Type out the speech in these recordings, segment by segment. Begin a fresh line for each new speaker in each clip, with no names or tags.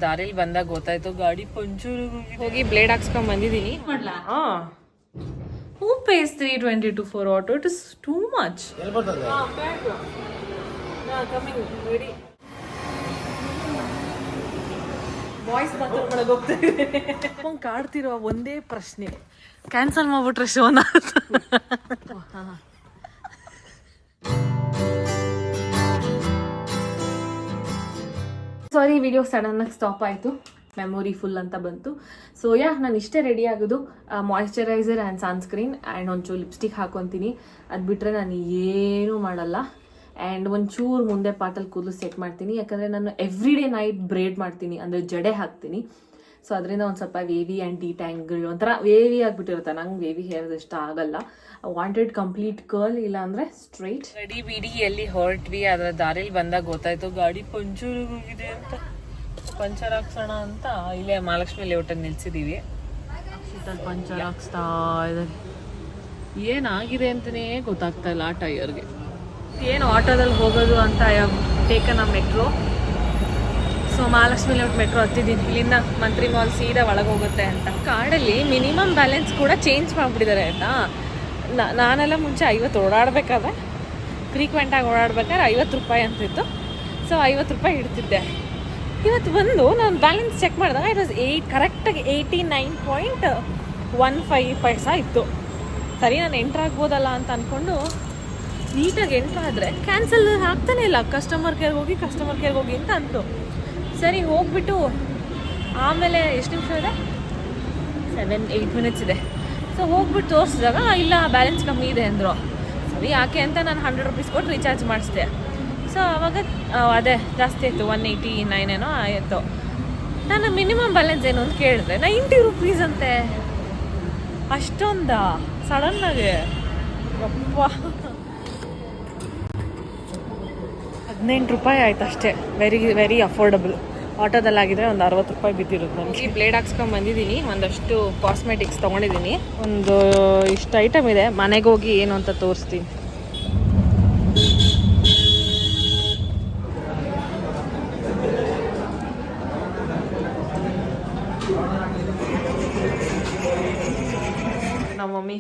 ದಾರಿಲಿ ಬಂದಾಗ ಗೊತ್ತಾಯ್ತು ಗಾಡಿ ಪಂಚರ್ ಹೋಗಿ ಬ್ಲೇಡ್ ಹಾಕ್ಸ್ಕೊಂಡ್ ಬಂದಿದ್ದೀನಿ. Who pays 322 for auto? It is too much. Boys ಮಾತಾಡ್ಕೊಳಕ್ ಹೋಗ್ತಾ ಇದೆ. ಕಾಡ್ತಿರೋ ಒಂದೇ ಪ್ರಶ್ನೆ, ಕ್ಯಾನ್ಸಲ್ ಮಾಡ್ಬಿಟ್ರೆ ಶೋನ. ಸಾರಿ, ವಿಡಿಯೋ ಸಡನ್ ಆಗಿ ಸ್ಟಾಪ್ ಆಯಿತು, ಮೆಮೊರಿ ಫುಲ್ ಅಂತ ಬಂತು. ಸೊ ನಾನು ಇಷ್ಟೇ ರೆಡಿ ಆಗೋದು. ಮಾಯಿಶ್ಚರೈಸರ್ ಆ್ಯಂಡ್ ಸನ್ಸ್ಕ್ರೀನ್ ಆ್ಯಂಡ್ ಒಂಚೂರು ಲಿಪ್ಸ್ಟಿಕ್ ಹಾಕೊತೀನಿ. ಅದು ಬಿಟ್ಟರೆ ನಾನು ಏನೂ ಮಾಡಲ್ಲ. ಆ್ಯಂಡ್ ಒಂಚೂರು ಮುಂದೆ ಪಾಟಲ್ಲಿ ಕೂದಲು ಸೆಟ್ ಮಾಡ್ತೀನಿ, ಯಾಕಂದರೆ ನಾನು ಎವ್ರಿ ಡೇ ನೈಟ್ ಬ್ರೇಡ್ ಮಾಡ್ತೀನಿ, ಅಂದರೆ ಜಡೆ ಹಾಕ್ತೀನಿ. ಸೊ ಅದರಿಂದ ಒಂದು ಸ್ವಲ್ಪ ವೇವಿ ಆ್ಯಂಡ್ ಡಿಟ್ಯಾಂಗಲ್ ಒಂಥರ ವೇವಿ ಆಗಿಬಿಟ್ಟಿರುತ್ತೆ. ನಂಗೆ ವೇವಿ ಹೇರ್ ಇಷ್ಟ ಆಗಲ್ಲ. ವಾಂಟೆಡ್ ಕಂಪ್ಲೀಟ್ ಕರ್ಲ್, ಇಲ್ಲ ಅಂದರೆ ಸ್ಟ್ರೈಟ್. ರೆಡಿ ಬಿಡಿ ಎಲ್ಲಿ ಹೊರಟ್ವಿ, ಅದರ ದಾರಿಲಿ ಬಂದಾಗ ಗೊತ್ತಾಯ್ತು ಗಾಡಿ ಪಂಚರ್ ಹೋಗಿದೆ ಅಂತ. ಪಂಚರ್ ಹಾಕ್ಸೋಣ ಅಂತ ಇಲ್ಲೇ ಮಹಾಲಕ್ಷ್ಮಿ ಲೇಔಟಲ್ಲಿ ನಿಲ್ಸಿದ್ದೀವಿ. ಶೀತಲ್ ಪಂಚರ್ ಹಾಕ್ಸ್ತಾ ಇದ್ದಾರೆ. ಏನಾಗಿದೆ ಅಂತಲೇ ಗೊತ್ತಾಗ್ತಾ ಇಲ್ಲ ಆ ಟೈರ್ಗೆ. ಏನು ಆಟೋದಲ್ಲಿ ಹೋಗೋದು ಅಂತ ಟೇಕನ್ ಆ metro. So Mahalakshmi layout metro ಹತ್ತಿದ್ದೀನಿ. ಇಲ್ಲಿಂದ ಮಂತ್ರಿ ಮಾಲ್ ಸೀದಾ ಒಳಗೆ ಹೋಗುತ್ತೆ ಅಂತ. ಕಾರ್ಡಲ್ಲಿ ಮಿನಿಮಮ್ ಬ್ಯಾಲೆನ್ಸ್ ಕೂಡ ಚೇಂಜ್ ಮಾಡಿಬಿಟ್ಟಿದ್ದಾರೆ ಆಯಿತಾ. ನಾನೆಲ್ಲ ಮುಂಚೆ 50 ಓಡಾಡಬೇಕಾದ್ರೆ, ಫ್ರೀಕ್ವೆಂಟಾಗಿ ಓಡಾಡ್ಬೇಕಾದ್ರೆ 50 ರೂಪಾಯಿ ಅಂತಿತ್ತು. ಸೊ 50 ರೂಪಾಯಿ ಇಡ್ತಿದ್ದೆ. ಇವತ್ತು ಬಂದು ನಾನು ಬ್ಯಾಲೆನ್ಸ್ ಚೆಕ್ ಮಾಡಿದಾಗ ಇಟ್ ವಾಸ್ ಕರೆಕ್ಟಾಗಿ 89.15 ಪೈಸಾ ಇತ್ತು. ಸರಿ, ನಾನು ಎಂಟ್ರಾಗ್ಬೋದಲ್ಲ ಅಂತ ಅಂದ್ಕೊಂಡು ನೀಟಾಗಿ ಎಂಟ್ರಾದರೆ ಕ್ಯಾನ್ಸಲ್ ಆಗ್ತಾನೆ ಇಲ್ಲ. ಕಸ್ಟಮರ್ ಕೇರ್ಗೆ ಹೋಗಿ ಅಂತ ಅಂದರು. ಸರಿ ಹೋಗ್ಬಿಟ್ಟು ಆಮೇಲೆ ಎಷ್ಟು ನಿಮಿಷ ಇದೆ, 7-8 ಮಿನಿಟ್ಸ್ ಇದೆ. ಸೊ ಹೋಗ್ಬಿಟ್ಟು ತೋರಿಸಿದಾಗ ಇಲ್ಲ ಬ್ಯಾಲೆನ್ಸ್ ಕಮ್ಮಿ ಇದೆ ಅಂದರು. ಸರಿ ಯಾಕೆ ಅಂತ ನಾನು 100 ರೂಪೀಸ್ ಕೊಟ್ಟು ರೀಚಾರ್ಜ್ ಮಾಡಿಸಿದೆ. ಸೊ ಆವಾಗ ಅದೇ ಜಾಸ್ತಿ ಆಯಿತು, 189 ಏನೋ ಆಯಿತು. ನಾನು ಮಿನಿಮಮ್ ಬ್ಯಾಲೆನ್ಸ್ ಏನು ಅಂತ ಕೇಳಿದ್ರೆ 90 ರೂಪೀಸ್ ಅಂತೆ. ಅಷ್ಟೊಂದ ಸಡನ್ನಾಗಿ ಅಪ್ಪ 18 ರೂಪಾಯಿ ಆಯ್ತು ಅಷ್ಟೇ. Very affordable. ಆಟೋದಲ್ಲಾಗಿದ್ರೆ ಒಂದು 60 ರೂಪಾಯಿ ಬಿದ್ದಿರುತ್ತೆ ನನಗೆ. ಬ್ಲೇಡ್ ಹಾಕ್ಸ್ಕೊಂಡು ಬಂದಿದ್ದೀನಿ, ಒಂದಷ್ಟು ಕಾಸ್ಮೆಟಿಕ್ಸ್ ತೊಗೊಂಡಿದ್ದೀನಿ. ಒಂದು ಇಷ್ಟು ಐಟಮ್ ಇದೆ, ಮನೆಗೆ ಹೋಗಿ ಏನು ಅಂತ ತೋರಿಸ್ತೀನಿ. ನಮ್ಮ ಮಮ್ಮಿ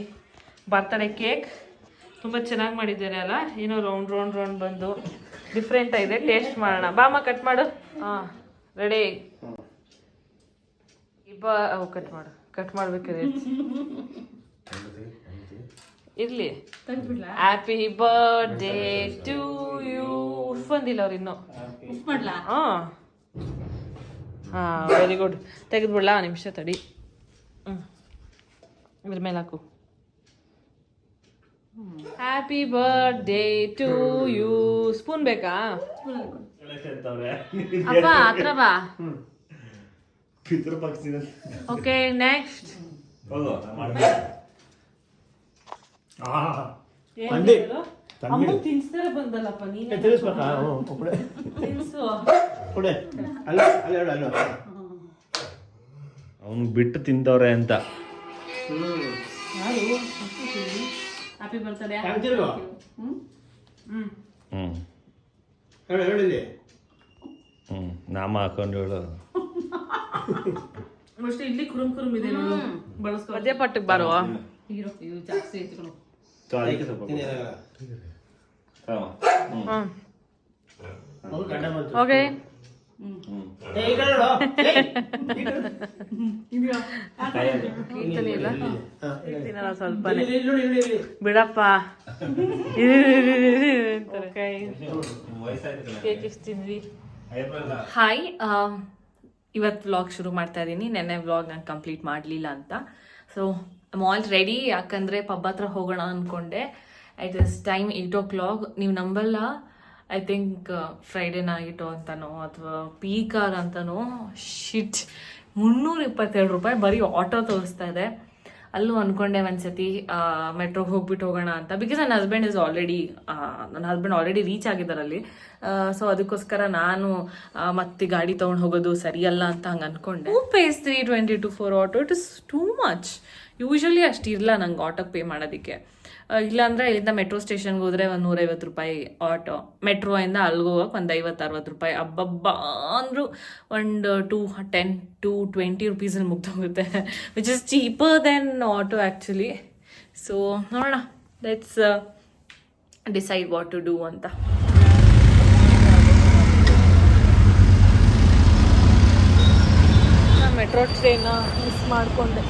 ಬರ್ತಡೇ ಕೇಕ್ ತುಂಬ ಚೆನ್ನಾಗಿ ಮಾಡಿದ್ದಾರೆ ಅಲ್ಲ. ಏನೋ ರೌಂಡ್ ಬಂದು ಡಿಫ್ರೆಂಟ್ ಆಗಿದೆ. ಟೇಸ್ಟ್ ಮಾಡೋಣ. ಬಾಮ ಕಟ್ ಮಾಡು. ಹಾಂ ರೆಡಿ. ಕಟ್ ಮಾಡ್ಬೇಕಾದ್ರೆ ಇರಲಿ. Happy birthday to you. ಉಫ್ ಬಂದಿಲ್ಲ ಅವ್ರು ಇನ್ನೂ. ಹಾಂ ವೆರಿ ಗುಡ್. ತೆಗೆದ್ಬಿಡ್ಲಾ ನಿಮಿಷ ತಡಿ. ಇದ್ರ ಮೇಲೆ ಹಾಕು. Happy birthday to you. Spoon ಬೇಕಾ? ಅಪ್ಪ ಹತ್ರ ಬಾ. Okay next. ಅಮ್ಮ ತಿನ್ಸ್ತಾರೆ ಬಂದಲ್ಲಪ್ಪ ನೀನು. ತಿನ್ಸು.
ಅವನು ಬಿಟ್ಟು ತಿಂತವ್ರೆ ಅಂತ.
Happy birthday.
ನಾಮ ಹಾಕೊಂಡು ಹೇಳು.
ಅಷ್ಟೇ ಇಲ್ಲಿ ಕುರುಮ್ ಇದೆ ನೋಡು. ಬಳಸ್ಕೊ. ಅದೇ ಪಟ್ಟಕ್ಕೆ ಬಾರುವ ಇವು ಜಾಸ್ತಿ ಐತ್ಕೊಂಡು. ಓಕೆ ಸ್ವಲ್ಪ ಬಿಡಪ್ಪ. ಹಾಯ್, ಇವತ್ತು ವ್ಲಾಗ್ ಶುರು ಮಾಡ್ತಾ ಇದ್ದೀನಿ. ನೆನ್ನೆ ವ್ಲಾಗ್ ನಾನು ಕಂಪ್ಲೀಟ್ ಮಾಡಲಿಲ್ಲ ಅಂತ. ಸೊ ಐಮ್ ಆಲ್ ರೆಡಿ, ಯಾಕಂದರೆ ಪಬ್ ಹತ್ರ ಹೋಗೋಣ ಅಂದ್ಕೊಂಡೆ. It is time 8 o'clock. ನೀವು ನಂಬಲ್ಲ, ಐ ಥಿಂಕ್ ಫ್ರೈಡೇ ನೈಟು ಅಂತನೋ ಅಥವಾ ಪೀಕಾರ್ ಅಂತನೋ ಶಿಟ್ 322 ರೂಪಾಯಿ ಬರೀ ಆಟೋ ತೋರಿಸ್ತಾ ಇದೆ. ಅಲ್ಲೂ ಅಂದ್ಕೊಂಡೆ ಒಂದ್ಸತಿ ಮೆಟ್ರೋಗೆ ಹೋಗ್ಬಿಟ್ಟು ಹೋಗೋಣ ಅಂತ. ಬಿಕಾಸ್ ನನ್ನ ಹಸ್ಬೆಂಡ್ ಆಲ್ರೆಡಿ ರೀಚ್ ಆಗಿದ್ದಾರೆ ಅಲ್ಲಿ. ಸೊ ಅದಕ್ಕೋಸ್ಕರ ನಾನು ಮತ್ತೆ ಗಾಡಿ ತೊಗೊಂಡು ಹೋಗೋದು ಸರಿಯಲ್ಲ ಅಂತ ಹಂಗೆ ಅಂದ್ಕೊಂಡೆ. Who pays 322 for auto? It is too much. Usually ಅಷ್ಟಿರಲ್ಲ ನಂಗೆ ಆಟೋಗೆ ಪೇ ಮಾಡೋದಕ್ಕೆ. ಇಲ್ಲಾಂದರೆ ಇಲ್ಲಿಂದ ಮೆಟ್ರೋ ಸ್ಟೇಷನ್ಗೆ ಹೋದರೆ ಒಂದು 150 ರೂಪಾಯಿ ಆಟೋ, ಮೆಟ್ರೋಯಿಂದ ಅಲ್ಲಿಗೆ ಹೋಗೋಕೆ ಒಂದು 50-60 ರೂಪಾಯಿ, ಹಬ್ಬಬ್ಬ ಅಂದರೂ ಒಂದು 10-20 ರುಪೀಸಲ್ಲಿ ಮುಗ್ದೋಗುತ್ತೆ, which is cheaper than auto actually. So ನೋಡೋಣ, let's decide what to do ಅಂತ. ಮೆಟ್ರೋ ಟ್ರೈನ ಮಿಸ್ ಮಾಡಿಕೊಂಡೆ.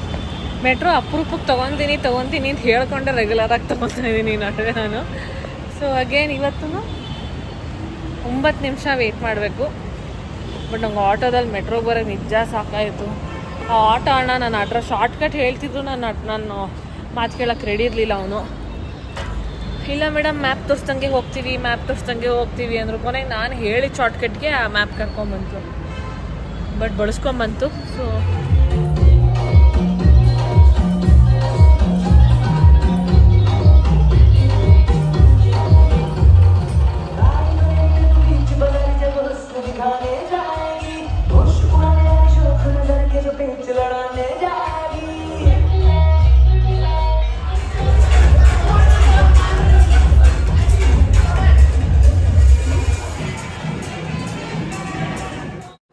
ಮೆಟ್ರೋ ಅಪರೂಪಕ್ಕೆ ತೊಗೊತೀನಿ ಅಂತ ಹೇಳ್ಕೊಂಡೆ ರೆಗ್ಯುಲರಾಗಿ ತೊಗೊತಾ ಇದ್ದೀನಿ ನಡುವೆ ನಾನು. ಸೊ ಅಗೇನ್ ಇವತ್ತು 9 ನಿಮಿಷ ವೆಯ್ಟ್ ಮಾಡಬೇಕು. ಬಟ್ ನಂಗೆ ಆಟೋದಲ್ಲಿ ಮೆಟ್ರೋಗೆ ಬರೋದು ನಿಜ ಸಾಕಾಯಿತು. ಆ ಆಟೋ ಅಣ್ಣ ನನ್ನ ಹತ್ರ ಶಾರ್ಟ್ಕಟ್ ಹೇಳ್ತಿದ್ರು, ನಾನು ಮಾತು ಕೇಳೋಕ್ಕೆ ರೆಡಿ ಇರಲಿಲ್ಲ ಅವನು. ಇಲ್ಲ ಮೇಡಮ್ ಮ್ಯಾಪ್ ತೋರಿಸ್ದಂಗೆ ಹೋಗ್ತೀವಿ ಅಂದರು. ಕೊನೆಗೆ ನಾನು ಹೇಳಿದ ಶಾರ್ಟ್ಕಟ್ಗೆ ಆ ಮ್ಯಾಪ್ ಕರ್ಕೊಂಬಂತು, ಬಟ್ ಬಳಸ್ಕೊಂಬಂತು. ಸೊ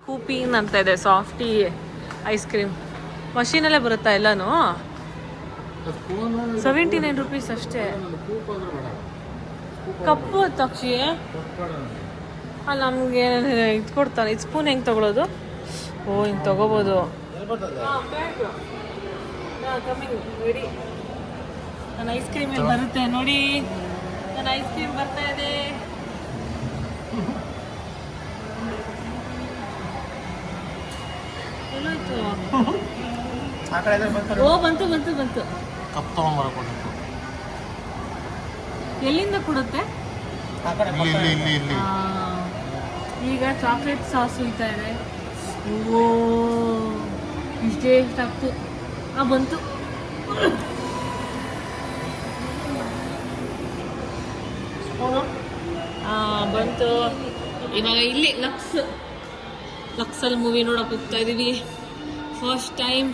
ಕೂಪೀನ್ ಅಂತ ಇದೆ, ಸಾಫ್ಟಿ ಐಸ್ ಕ್ರೀಮ್ ಮಷೀನಲ್ಲೇ ಬರುತ್ತಾ ಎಲ್ಲನೂ. 79 ರುಪೀಸ್ ಅಷ್ಟೇ. ಕಪ್ಪು ತಕ್ಷಿ ಅಲ್ಲಿ ನಮಗೆ ಇದು ಕೊಡ್ತಾನೆ. ಇದು ಸ್ಪೂನ್ ಹೆಂಗೆ ತೊಗೊಳೋದು? ಓ ಹಿಂಗೆ ತೊಗೋಬೋದು. ನನ್ನ ಐಸ್ ಕ್ರೀಮ್ ಇಲ್ಲಿ ಬರುತ್ತೆ ನೋಡಿ, ನನ್ನ ಐಸ್ ಕ್ರೀಮ್ ಬರ್ತಾ ಇದೆ. ಓ ಬಂತು. ಎಲ್ಲಿಂದ ಕೊಡುತ್ತೆ? ಈಗ ಚಾಕ್ಲೇಟ್ ಸಾಸ್ ಉಯ್ತಾ ಇದೆ. ಓ ಇಷ್ಟೇ ಸಾಕು. ಬಂತು. ಬಂತು. ಇವಾಗ ಇಲ್ಲಿ ಲಕ್ಸಲ್ಲಿ ಮೂವಿ ನೋಡೋಕೆ ಹೋಗ್ತಾ ಇದ್ದೀವಿ ಫಸ್ಟ್ ಟೈಮ್.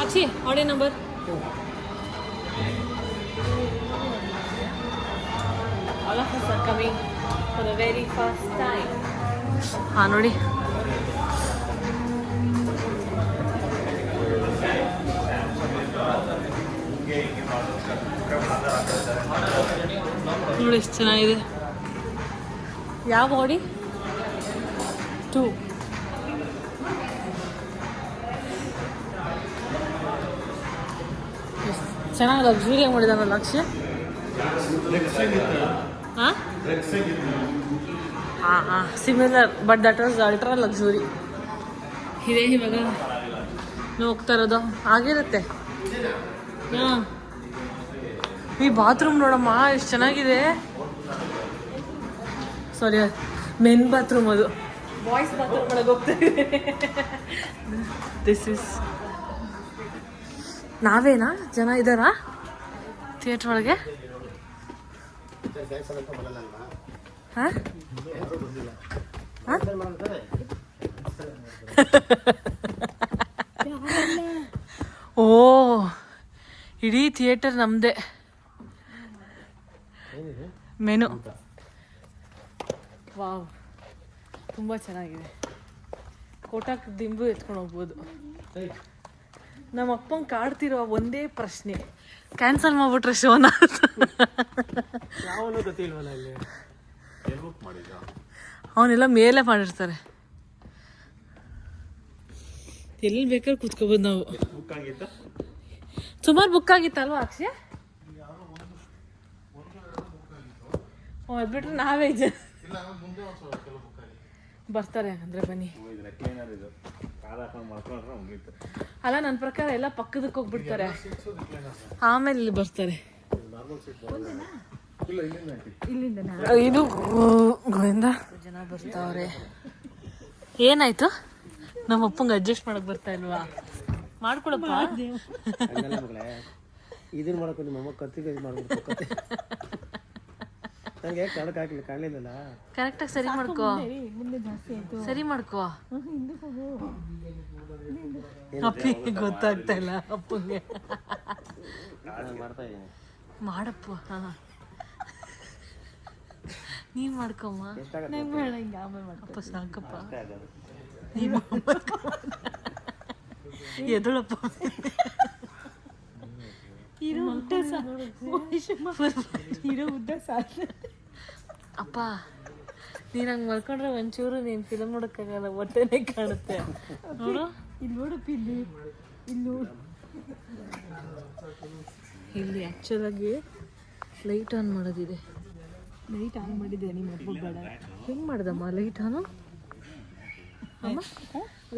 ಅಕ್ಷಿ audio number. All of us are coming for the very first time. ನೋಡಿ ನೋಡಿ ಎಷ್ಟು ಚೆನ್ನಾಗಿದೆ. ಯಾವ ಬಾಡಿ 2 ಚೆನ್ನಾಗಿ ಲಕ್ಸುರಿಯಾಗಿ ಮಾಡಿದಾನ ಲಕ್ಷ್ಯ. ಹಾಂ similar but that was ultra luxury. ಇದೇ ಇವಾಗ ನಾವು ಹೋಗ್ತಾ ಇರೋದು ಆಗಿರುತ್ತೆ. ಹಾಂ ಈ ಬಾತ್ರೂಮ್ ನೋಡಮ್ಮ ಎಷ್ಟು ಚೆನ್ನಾಗಿದೆ. ಸಾರಿ ಮೆನ್ ಬಾತ್ರೂಮ್, ಅದು ಬಾಯ್ಸ್ ಬಾತ್ರೂಮ್ ಒಳಗೆ ಹೋಗ್ತಾ ಇದೆ. ದಿಸ್ ಇಸ್ ನಾವೇನಾ ಜನ ಇದ್ದಾರಾ ಥಿಯೇಟ್ರ್ ಒಳಗೆ? ಹಾಂ ಓ ಇಡೀ ಥಿಯೇಟರ್ ನಮ್ಮದೇ. ಮೆನು ವಾವ್ ತುಂಬ ಚೆನ್ನಾಗಿದೆ. ಕೋಟಾಕ್ ದಿಂಬು ಎತ್ಕೊಂಡು ಹೋಗ್ಬೋದು. ನಮ್ಮ ಅಪ್ಪಂಗೆ ಕಾಡ್ತಿರೋ ಒಂದೇ ಪ್ರಶ್ನೆ, ಕ್ಯಾನ್ಸಲ್ ಮಾಡ್ಬಿಟ್ರೆ ಶೋನ. ಅವನ್ನೆಲ್ಲ ಮೇಲೆ ಮಾಡಿರ್ತಾರೆ, ಎಲ್ಲಿ ಬೇಕಾದ್ರೆ ಕೂತ್ಕೋಬೋದು ನಾವು. ಸುಮಾರು ಬುಕ್ ಆಗಿತ್ತಲ್ವಾ ಅಕ್ಷಯ್? ಅದ್ಬಿಟ್ರೆ ನಾವೇ ಬರ್ತಾರೆ ಅಂದರೆ ಬನ್ನಿ. ಅಲ್ಲ ನನ್ನ ಪ್ರಕಾರ ಎಲ್ಲ ಪಕ್ಕದಕ್ಕೆ ಹೋಗ್ಬಿಡ್ತಾರೆ, ಆಮೇಲೆ ಇಲ್ಲಿ ಬರ್ತಾರೆ. ಇದು ಗೋವಿಂದ ಜನ ಬರ್ತಾವ್ರೆ. ಏನಾಯ್ತು? ನಮ್ಮ ಅಪ್ಪಂಗೆ ಅಡ್ಜಸ್ಟ್ ಮಾಡಕ್ ಬರ್ತಾ ಇಲ್ವಾ? ಮಾಡ್ಕೊಳಪ್ಪ.
ಇದನ್ನ ಮಾಡಕ್ಕೆ ನಿಮ್ಮ ಅಮ್ಮ ಕತ್ತಿಗೆ ಮಾಡ್ಬಿಡ್ತಾರೆ. ನನಗೆ ಕಡಕ್ ಹಾಕ್ಲಿ ಕಾಣಲಿಲ್ಲ.
ಕರೆಕ್ಟಾಗಿ ಸರಿ ಮಾಡ್ಕೋ,
ಮುಂದೆ ಜಾಸ್ತಿ ಆಯ್ತು.
ಸರಿ ಮಾಡ್ಕೋ.
ಹಿಂದಕ್ಕೆ ಹೋಗು.
ಅಪ್ಪಿಗೆ ಗೊತ್ತಾಗ್ತಾ ಇಲ್ಲ ಅಪ್ಪಂಗೆ.
ಮಾಡ್ತಾ ಇದ್ದೀನಿ.
ಮಾಡಪ್ಪ. ನೀನ್ ಮಾಡ್ಕೊಮ್ಮ.
ನಂಗೆ ಬೇಡ, ಹಿಂಗೆ ಆಮೇಲೆ ಮಾಡ್ಕೊ.
ಅಪ್ಪ ಸಾಕಪ್ಪ. ನೀನು ಎದುಳಪ್ಪ.
ಇರೋ ಉದ್ದ ಇರೋ ಉದ್ದ ಸಾಕು.
ಅಪ್ಪ ನೀನು ಹಂಗೆ ಮಲ್ಕೊಂಡ್ರೆ ಒಂಚೂರು ನೀನು ಫಿಲಮ್ ನೋಡೋಕ್ಕಾಗಲ್ಲ, ಹೊಟ್ಟೆನೇ ಕಾಣುತ್ತೆ ನೋಡು.
ಇಲ್ಲಿ ನೋಡಪ್ಪ, ಇಲ್ಲಿ ನೋಡು.
ಇಲ್ಲಿ ಆ್ಯಕ್ಚುಲಾಗಿ ಲೈಟ್ ಆನ್ ಮಾಡೋದಿದೆ.
ಲೈಟ್ ಆನ್ ಮಾಡಿದ್ದೆ, ನೀನು ಮರ್ಬೇಡ.
ಹೆಂಗೆ ಮಾಡ್ದಮ್ಮ ಲೈಟ್ ಆನು? ಅಮ್ಮ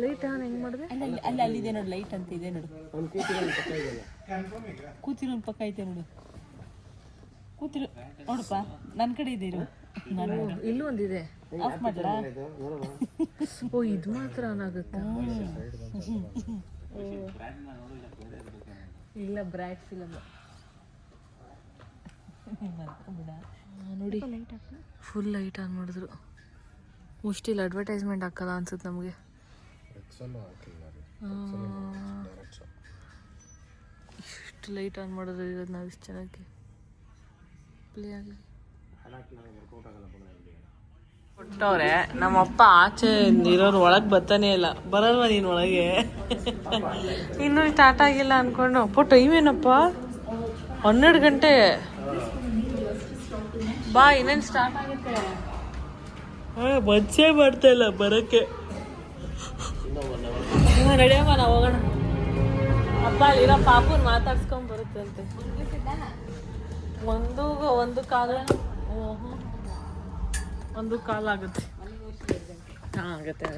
ಲೈಟ್ ಆನ್ ಹೆಂಗೆ ಮಾಡಿದೆ?
ಅಲ್ಲಿದೆ ನೋಡು, ಲೈಟ್ ಅಂತ ಇದೆ ನೋಡು.
ಅವ್ನು
ಕೂತಿರೋ ಪಕ್ಕ ಐತೆ ನೋಡು. ಕೂತಿರೋ ನೋಡಪ್ಪ, ನನ್ನ ಕಡೆ ಇದೆ ಇರು. ನಾನು
ಇಲ್ಲೂ ಒಂದಿದೆ.
ಆಫ್ ಮಾಡ್ಲಾ?
ಓ ಇದು ಮಾತ್ರ ಆನ್ ಆಗುತ್ತಾ? ಇಲ್ಲ ಬ್ರೈಟ್ ಫಿಲಮ್ ನೋಡಿ. ಫುಲ್ ಲೈಟ್ ಆನ್ ಮಾಡಿದ್ರು. ಮುಷ್ಟಿಲ್ ಅಡ್ವರ್ಟೈಸ್ಮೆಂಟ್ ಹಾಕಲ್ಲ ಅನ್ಸುತ್ತೆ ನಮಗೆ. ಇಷ್ಟು ಲೈಟ್ ಆನ್ ಮಾಡಿದ್ರು ಇರೋದು ನಾವು ಇಷ್ಟು ಚೆನ್ನಾಗಿ ಪ್ಲೇ ಆಗಲಿ ಕೊಟ್ಟವ್ರೆ. ನಮ್ಮಪ್ಪ ಆಚೆ ಇರೋರು ಒಳಗೆ ಬರ್ತಾನೆ ಇಲ್ಲ. ಬರಲ್ವ ನೀನು ಒಳಗೆ? ಇನ್ನೂ ಸ್ಟಾರ್ಟ್ ಆಗಿಲ್ಲ ಅನ್ಕೊಂಡು. ಅಪ್ಪ ಟೈಮ್ ಏನಪ್ಪ? 12 ಗಂಟೆ. ಬಾ ಇನ್ನೇನು ಸ್ಟಾರ್ಟ್ ಆಗುತ್ತೆ. ಮನ್ಸೇ ಮಾಡ್ತಾ ಇಲ್ಲ ಬರೋಕ್ಕೆ. ರೆಡಿಯಮ್ಮ ನಾವು ಹೋಗೋಣ. ಅಪ್ಪ ಅಲ್ಲಿರೋ ಪಾಪುನ್ ಮಾತಾಡ್ಸ್ಕೊಂಡ್ ಬರುತ್ತಂತೆ. ಒಂದು ಕಾಲ ಒಂದು ಕಾಲ ಆಗುತ್ತೆ. ಹಾಂ ಆಗುತ್ತೆ.